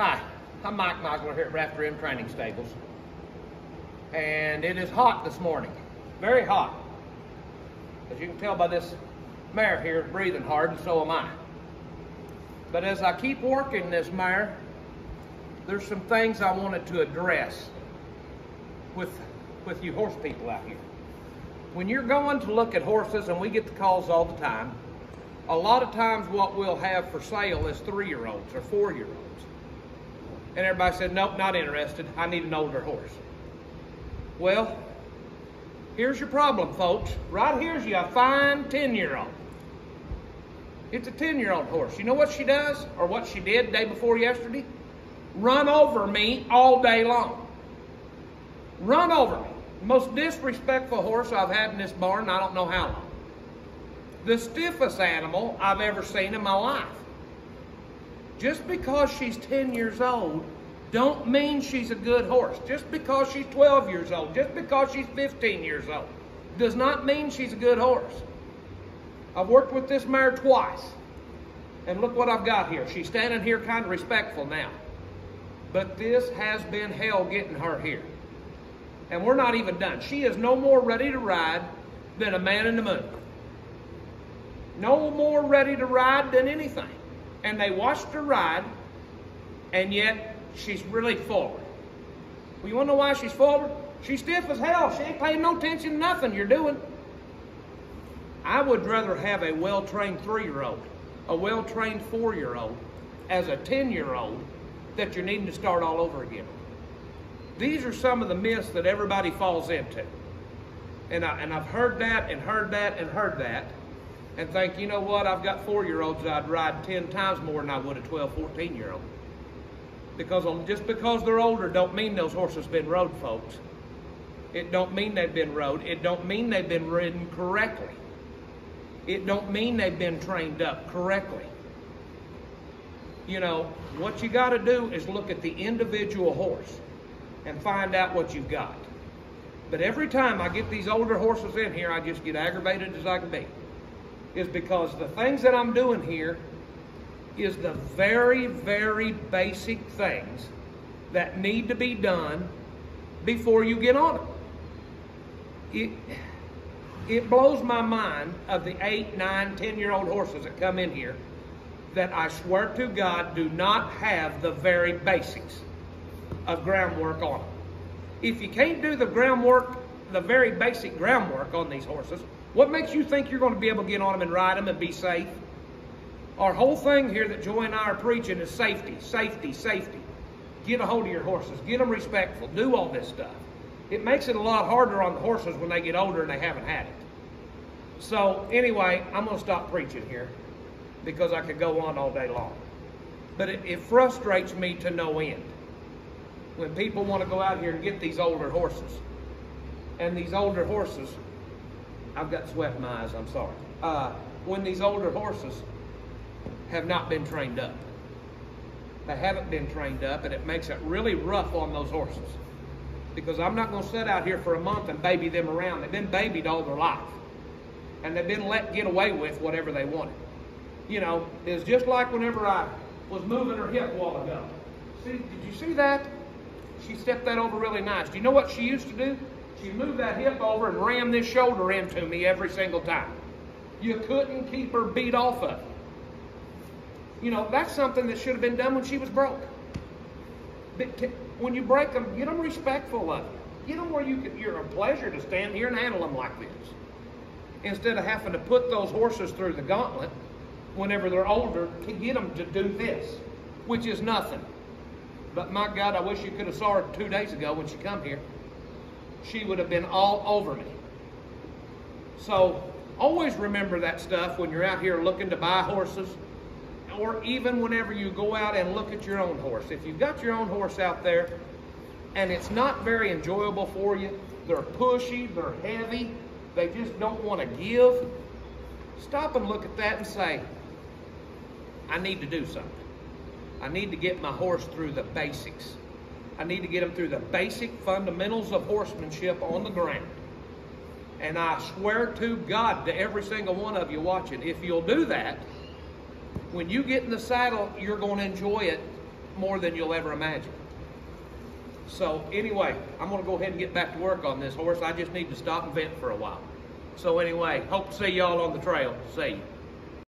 Hi, I'm Mike Meisler here at Rafter Rim Training Stables. And it is hot this morning, very hot. As you can tell by this mare here breathing hard, and so am I. But as I keep working this mare, there's some things I wanted to address with you horse people out here. When you're going to look at horses, and we get the calls all the time, a lot of times what we'll have for sale is 3-year-olds or 4-year-olds. And everybody said, nope, not interested. I need an older horse. Well, here's your problem, folks. Right here's you a fine 10-year-old. It's a 10-year-old horse. You know what she does, or what she did day before yesterday? Run over me all day long. Run over me. Most disrespectful horse I've had in this barn, I don't know how long. The stiffest animal I've ever seen in my life. Just because she's 10 years old, don't mean she's a good horse. Just because she's 12 years old, just because she's 15 years old, does not mean she's a good horse. I've worked with this mare twice, and look what I've got here. She's standing here kind of respectful now. But this has been hell getting her here. And we're not even done. She is no more ready to ride than a man in the moon. No more ready to ride than anything. And they watched her ride, and yet she's really forward. Well, you want to know why she's forward? She's stiff as hell. She ain't paying no attention to nothing you're doing. I would rather have a well-trained 3-year-old, a well-trained 4-year-old, as a 10-year-old that you're needing to start all over again. These are some of the myths that everybody falls into. And I've heard that and heard that and heard that, and think, you know what, I've got 4-year-olds that I'd ride 10 times more than I would a 12, 14-year-old. Because just because they're older don't mean those horses been rode, folks. It don't mean they've been rode. It don't mean they've been ridden correctly. It don't mean they've been trained up correctly. You know, what you got to do is look at the individual horse and find out what you've got. But every time I get these older horses in here, I just get aggravated as I can be. Is because the things that I'm doing here is the very, very basic things that need to be done before you get on them. It blows my mind of the 8, 9, 10-year-old horses that come in here that I swear to God do not have the very basics of groundwork on them. If you can't do the groundwork, the very basic groundwork on these horses, what makes you think you're going to be able to get on them and ride them and be safe? Our whole thing here that Joy and I are preaching is safety, safety, safety. Get a hold of your horses. Get them respectful. Do all this stuff. It makes it a lot harder on the horses when they get older and they haven't had it. So anyway, I'm going to stop preaching here because I could go on all day long. But it frustrates me to no end when people want to go out here and get these older horses. And these older horses, I've got sweat in my eyes, I'm sorry. When these older horses have not been trained up. They haven't been trained up, and it makes it really rough on those horses. Because I'm not going to sit out here for a month and baby them around. They've been babied all their life. And they've been let get away with whatever they wanted. You know, it's just like whenever I was moving her hip a while ago. See, did you see that? She stepped that over really nice. Do you know what she used to do? She moved that hip over and rammed this shoulder into me every single time. You couldn't keep her beat off of it. You know, that's something that should have been done when she was broke. When you break them, get them respectful of it. Get them where you're a pleasure to stand here and handle them like this. Instead of having to put those horses through the gauntlet whenever they're older to get them to do this, which is nothing. But my God, I wish you could have saw her 2 days ago when she come here. She would have been all over me. So always remember that stuff when you're out here looking to buy horses, or even whenever you go out and look at your own horse. If you've got your own horse out there and it's not very enjoyable for you, they're pushy, they're heavy, they just don't want to give, stop and look at that and say, I need to do something. I need to get my horse through the basics. I need to get him through the basic fundamentals of horsemanship on the ground. And I swear to God, to every single one of you watching, if you'll do that, when you get in the saddle, you're going to enjoy it more than you'll ever imagine. So anyway, I'm gonna go ahead and get back to work on this horse. I just need to stop and vent for a while. So anyway, hope to see y'all on the trail. See you.